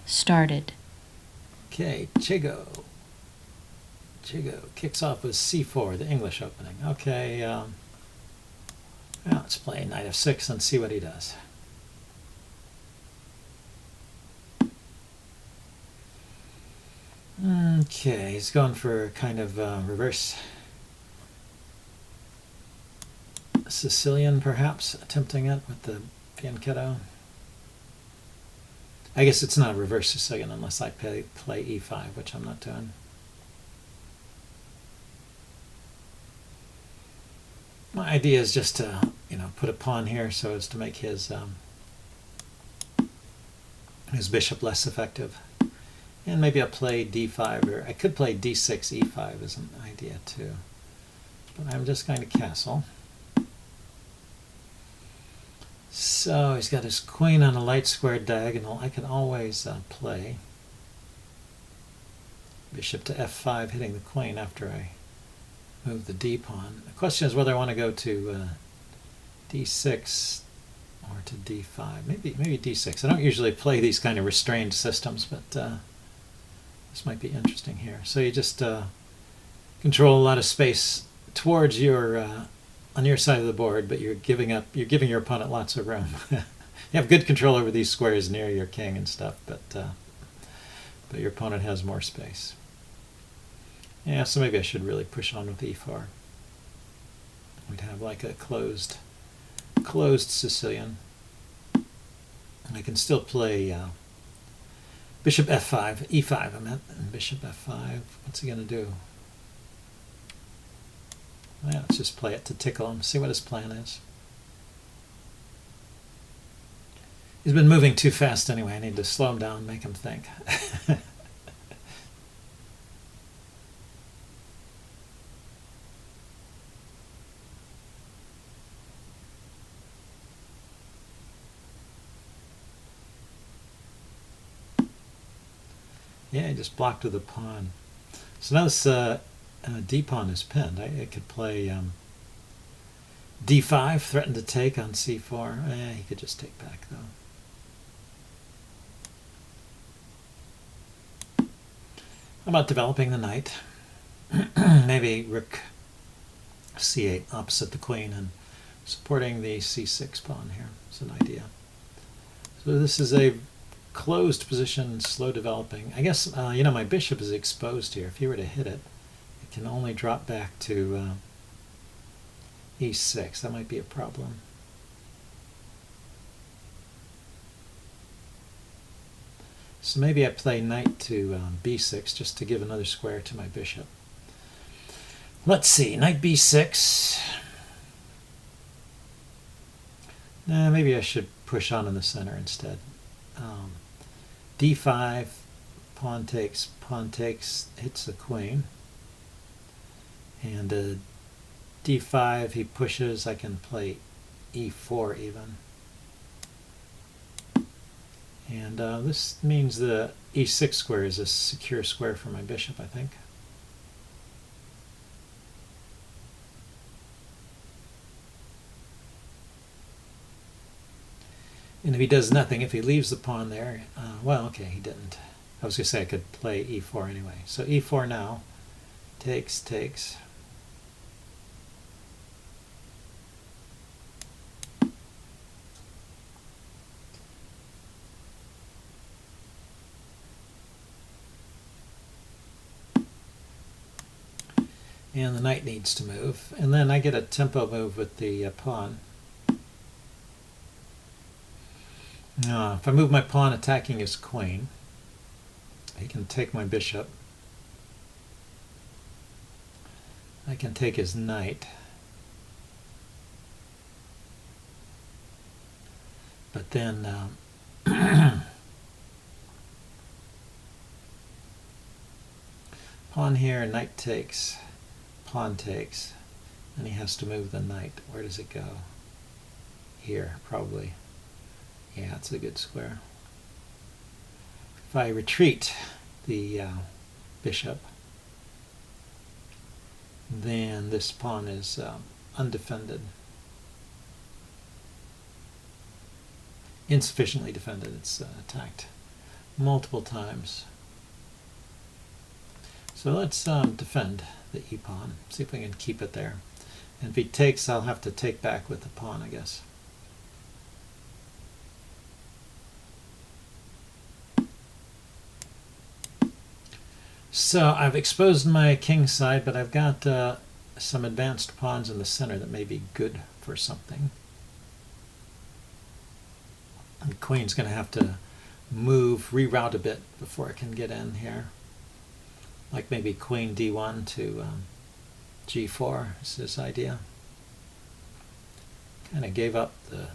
started. Okay, Chigo. Chigo kicks off with c4, the English opening. Okay, well, let's play knight f6 and see what he does. Okay, he's going for kind of reverse Sicilian, perhaps, attempting it with the fianchetto. I guess it's not a reverse Sicilian unless I play e5, which I'm not doing. My idea is just to, put a pawn here so as to make his bishop less effective. And maybe I'll play d5, or I could play d6, e5 as an idea too. But I'm just going to castle. So he's got his queen on a light squared diagonal. I can always play bishop to f5, hitting the queen after I move the d pawn. The question is whether I want to go to d6 or to d5. Maybe d6. I don't usually play these kind of restrained systems, but this might be interesting here. So you just control a lot of space towards your on your side of the board, but you're giving your opponent lots of room. You have good control over these squares near your king and stuff, but your opponent has more space. Yeah, so maybe I should really push on with e4. We'd have like a closed Sicilian. And I can still play bishop f5, e5 I meant, and bishop f5. What's he going to do? Well, let's just play it to tickle him, see what his plan is. He's been moving too fast anyway. I need to slow him down, make him think. Yeah, he just blocked with a pawn. So now this d pawn is pinned. I could play d5, threaten to take on c4. He could just take back though. How about developing the knight? Maybe rook c8 opposite the queen and supporting the c6 pawn here. It's an idea. So this is a closed position, slow developing. I guess, my bishop is exposed here. If you were to hit it, it can only drop back to e6. That might be a problem. So maybe I play knight to b6 just to give another square to my bishop. Let's see, knight b6. Nah, maybe I should push on in the center instead. d5, pawn takes, hits the queen. And d5, he pushes. I can play e4 even. And this means the e6 square is a secure square for my bishop, I think. And if he does nothing, if he leaves the pawn there, well, okay, he didn't. I was going to say I could play e4 anyway. So e4 now, takes. And the knight needs to move. And then I get a tempo move with the pawn. If I move my pawn attacking his queen, he can take my bishop. I can take his knight. But then pawn here, knight takes, pawn takes, and he has to move the knight. Where does it go? Here, probably. Yeah, it's a good square. If I retreat the bishop, then this pawn is undefended. Insufficiently defended. It's attacked multiple times. So let's defend the e-pawn, see if we can keep it there. And if he takes, I'll have to take back with the pawn, I guess. So I've exposed my king side, but I've got some advanced pawns in the center that may be good for something. And the queen's going to have to move, reroute a bit before it can get in here. Like maybe queen d1 to g4 is this idea. Kind of gave up the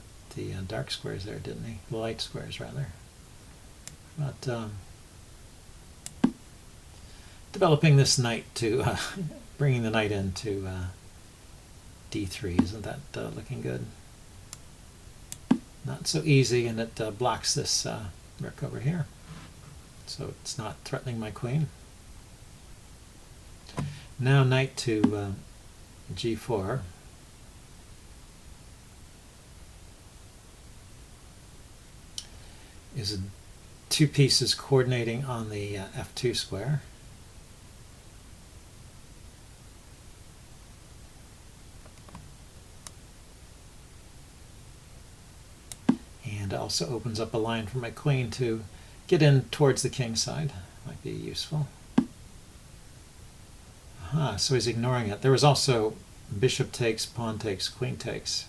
dark squares there, didn't he? The light squares, rather. But developing this knight to bringing the knight into d3, isn't that looking good? Not so easy, and it blocks this rook over here, so it's not threatening my queen. Now knight to g4. Is two pieces coordinating on the f2 square. And also opens up a line for my queen to get in towards the king side. Might be useful. Aha, so he's ignoring it. There was also bishop takes, pawn takes, queen takes.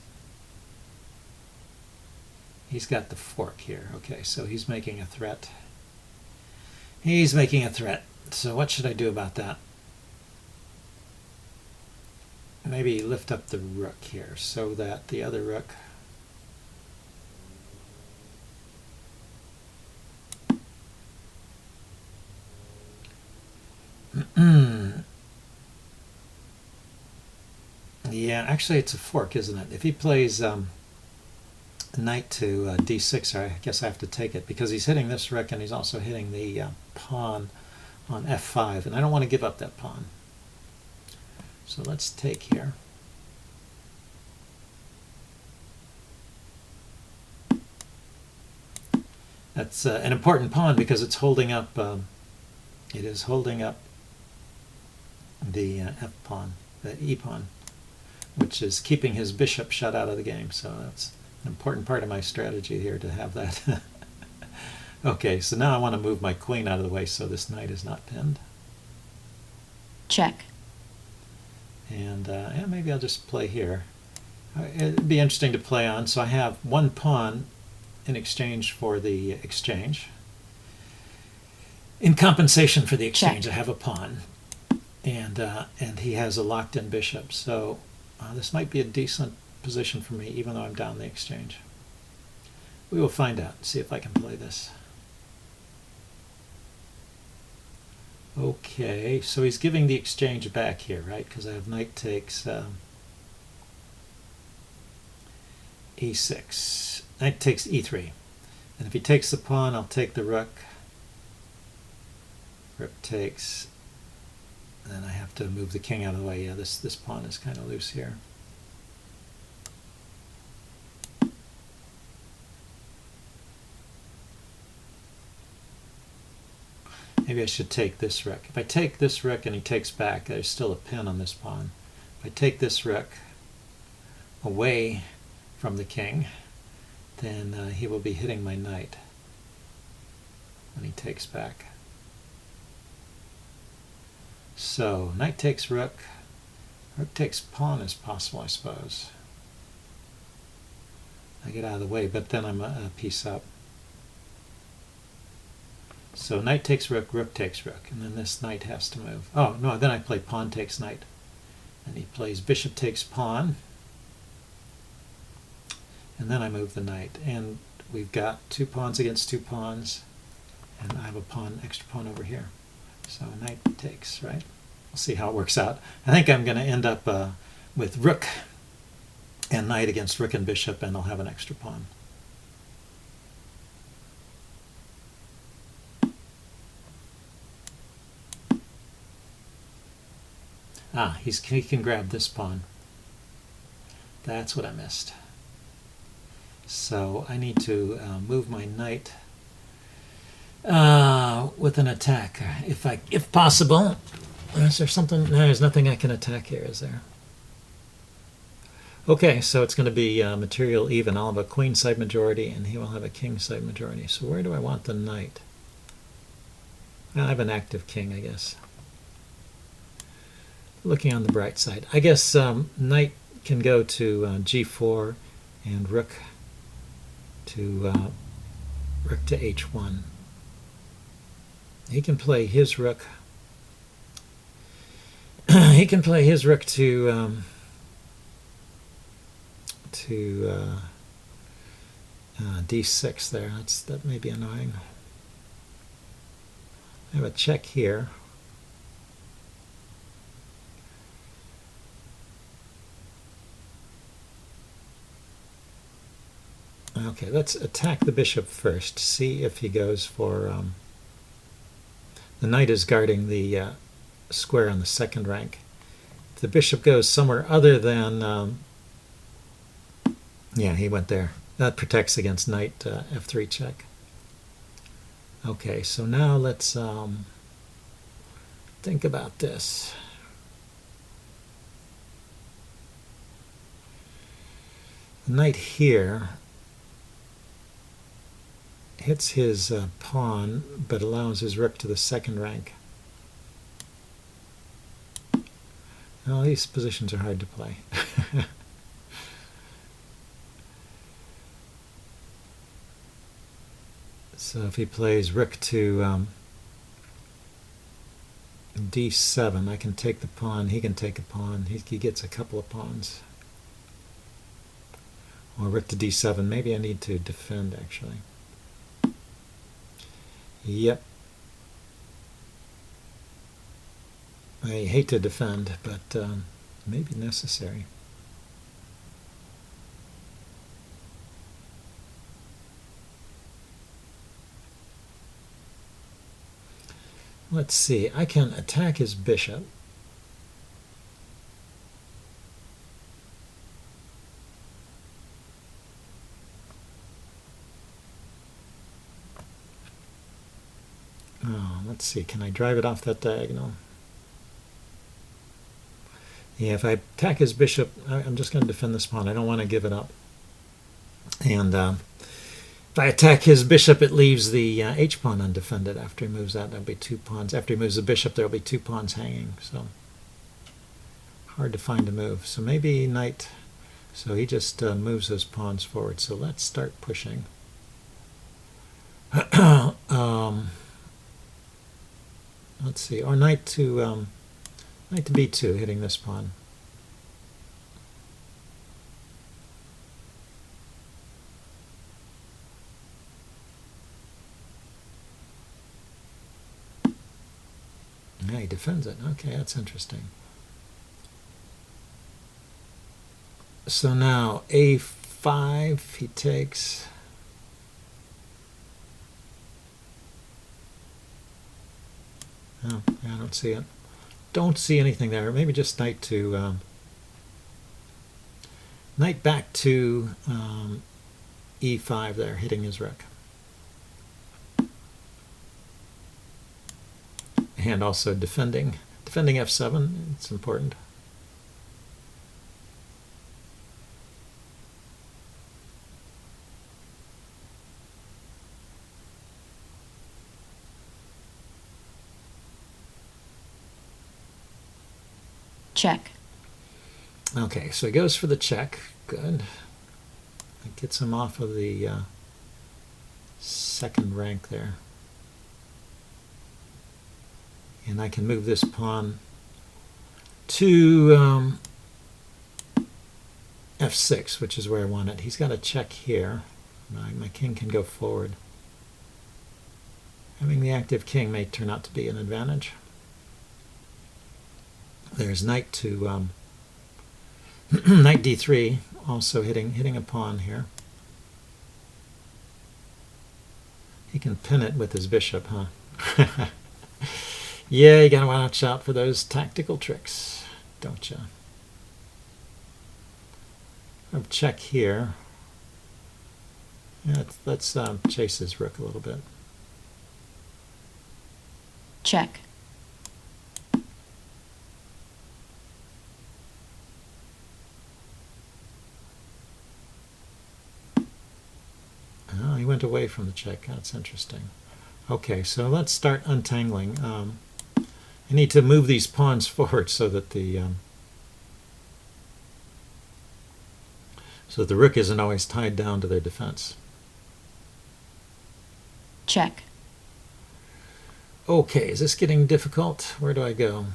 He's got the fork here. Okay, so he's making a threat. He's making a threat. So what should I do about that? Maybe lift up the rook here so that the other rook yeah, actually it's a fork, isn't it? If he plays knight to d6, I guess I have to take it because he's hitting this rook and he's also hitting the pawn on f5, and I don't want to give up that pawn. So let's take here. That's an important pawn because it's holding up. It is holding up the f pawn, the e pawn, which is keeping his bishop shut out of the game. So that's an important part of my strategy here to have that. Okay, so now I want to move my queen out of the way so this knight is not pinned. Check. And yeah, maybe I'll just play here. It'd be interesting to play on. So I have one pawn in exchange for the exchange. In compensation for the exchange, Check. I have a pawn, and he has a locked-in bishop. So this might be a decent position for me, even though I'm down the exchange. We will find out. See if I can play this. Okay, so he's giving the exchange back here, right? Because I have knight takes e6. Knight takes e3. And if he takes the pawn, I'll take the rook. Rook takes. Then I have to move the king out of the way. Yeah, this pawn is kind of loose here. Maybe I should take this rook. If I take this rook and he takes back, there's still a pin on this pawn. If I take this rook away from the king, then he will be hitting my knight when he takes back. So knight takes rook. Rook takes pawn is possible, I suppose. I get out of the way, but then I'm a piece up. So knight takes rook, rook takes rook, and then this knight has to move. Oh, no, then I play pawn takes knight. And he plays bishop takes pawn. And then I move the knight. And we've got two pawns against two pawns. And I have a pawn, extra pawn over here. So knight takes, right? We'll see how it works out. I think I'm going to end up with rook and knight against rook and bishop, and I'll have an extra pawn. Ah, he can grab this pawn. That's what I missed. So I need to move my knight with an attack, if possible. Is there something? No, there's nothing I can attack here, is there? Okay, so it's going to be material even. I'll have a queen side majority, and he will have a king side majority. So where do I want the knight? Well, I have an active king, I guess. Looking on the bright side, I guess knight can go to g4 and rook to h1. He can play his rook. He can play his rook to d6 there. That may be annoying. I have a check here. Okay, let's attack the bishop first. See if he goes for... the knight is guarding the square on the second rank. If the bishop goes somewhere other than... yeah, he went there. That protects against knight f3 check. Okay, so now let's think about this. The knight here hits his pawn, but allows his rook to the second rank. Well, these positions are hard to play. So if he plays rook to d7, I can take the pawn, he can take a pawn, he gets a couple of pawns. Or rook to d7, maybe I need to defend actually. Yep. I hate to defend, but maybe necessary. Let's see, I can attack his bishop. Oh, let's see, can I drive it off that diagonal? Yeah, if I attack his bishop, I'm just going to defend this pawn. I don't want to give it up. And if I attack his bishop, it leaves the h-pawn undefended. After he moves that, there'll be 2 pawns. After he moves the bishop, there'll be 2 pawns hanging. So hard to find a move. So maybe knight. So he just moves those pawns forward. So let's start pushing. Let's see, or knight to b2, hitting this pawn. Yeah, he defends it. Okay, that's interesting. So now a5, he takes. Oh, yeah, I don't see it. Don't see anything there. Maybe just knight to knight back to e5 there, hitting his rook. And also defending f7. It's important. Check. Okay, so he goes for the check. Good. That gets him off of the second rank there. And I can move this pawn to f6, which is where I want it. He's got a check here. My king can go forward. Having the active king may turn out to be an advantage. There's knight to knight d3, also hitting a pawn here. He can pin it with his bishop, huh? Yeah, you gotta watch out for those tactical tricks, don't you? I'll check here. Yeah, let's chase his rook a little bit. Check. Oh, he went away from the check. That's interesting. Okay, so let's start untangling. I need to move these pawns forward so that the rook isn't always tied down to their defense. Check. Okay, is this getting difficult? Where do I go?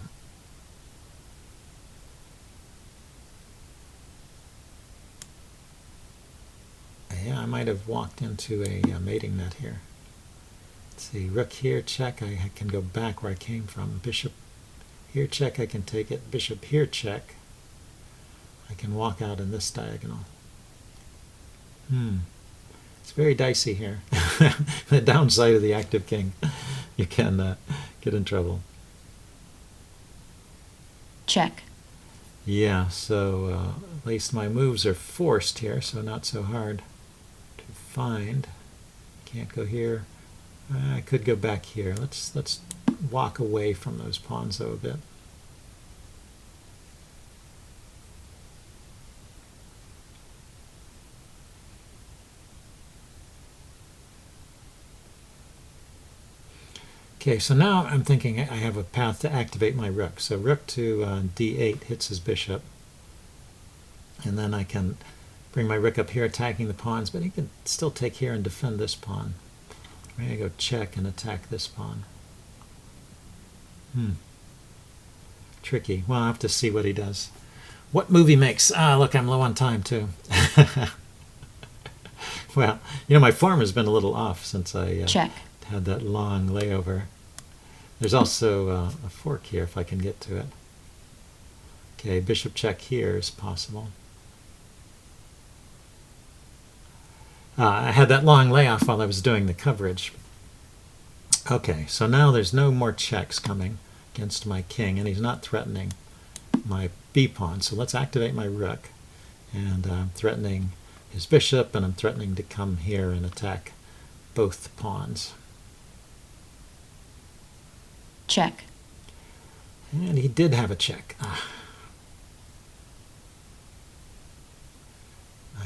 Yeah, I might have walked into a mating net here. Let's see, rook here, check. I can go back where I came from. Bishop here, check. I can take it. Bishop here, check. I can walk out in this diagonal. It's very dicey here. The downside of the active king, you can get in trouble. Check. Yeah, so at least my moves are forced here, so not so hard to find. Can't go here. I could go back here. Let's walk away from those pawns though a bit. Okay, so now I'm thinking I have a path to activate my rook. So rook to d8 hits his bishop. And then I can bring my rook up here attacking the pawns, but he can still take here and defend this pawn. I'm going to go check and attack this pawn. Tricky. Well, I'll have to see what he does. What move he makes? Ah, look, I'm low on time too. Well, my form has been a little off since I had that long layover. There's also a fork here if I can get to it. Okay, bishop check here is possible. I had that long layoff while I was doing the coverage. Okay, so now there's no more checks coming against my king, and he's not threatening my b-pawn. So let's activate my rook. And I'm threatening his bishop, and I'm threatening to come here and attack both pawns. Check. And he did have a check. I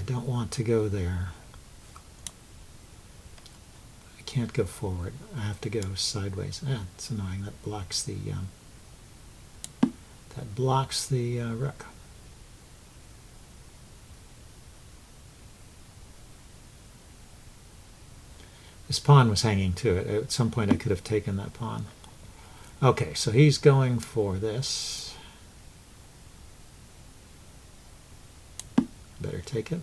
don't want to go there. I can't go forward. I have to go sideways. It's annoying. That blocks the rook. This pawn was hanging to it. At some point I could have taken that pawn. Okay, so he's going for this. Better take it.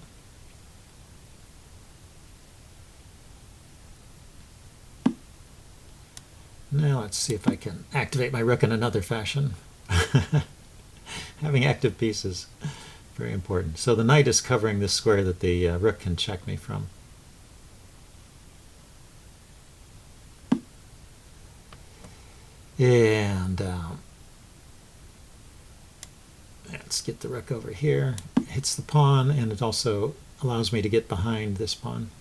Now let's see if I can activate my rook in another fashion. Having active pieces, very important. So the knight is covering this square that the rook can check me from. And let's get the rook over here. It hits the pawn, and it also allows me to get behind this pawn.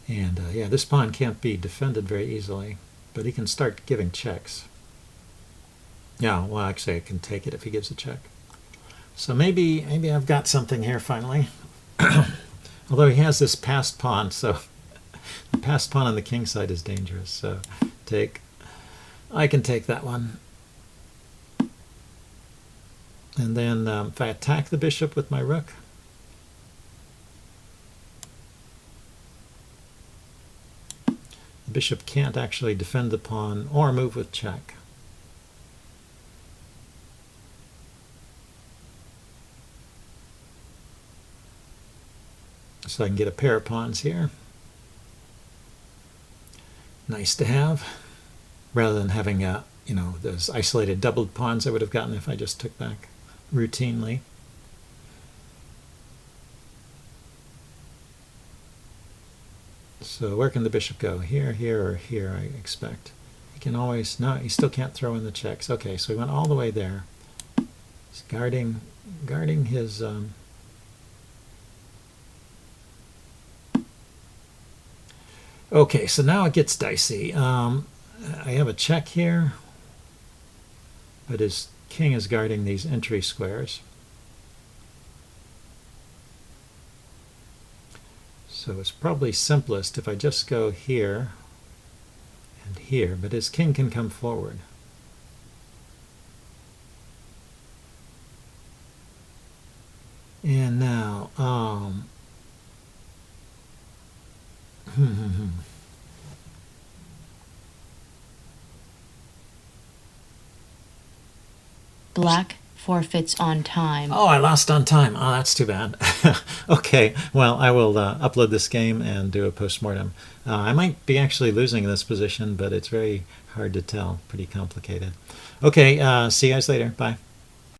And yeah, this pawn can't be defended very easily, but he can start giving checks. Yeah, well, actually I can take it if he gives a check. So maybe I've got something here finally. Although he has this passed pawn, so the passed pawn on the king side is dangerous. So I can take that one. And then if I attack the bishop with my rook, the bishop can't actually defend the pawn or move with check. So I can get a pair of pawns here. nice to have, rather than having those isolated doubled pawns I would have gotten if I just took back routinely. So where can the bishop go? Here, here, or here, I expect. He can always, no, he still can't throw in the checks. Okay, so he went all the way there. He's guarding his... Okay, so now it gets dicey. I have a check here, but his king is guarding these entry squares. So it's probably simplest if I just go here and here, but his king can come forward. And now, Black forfeits on time. Oh, I lost on time. Oh, that's too bad. Okay, well, I will upload this game and do a postmortem. I might be actually losing this position, but it's very hard to tell. Pretty complicated. Okay, see you guys later. Bye.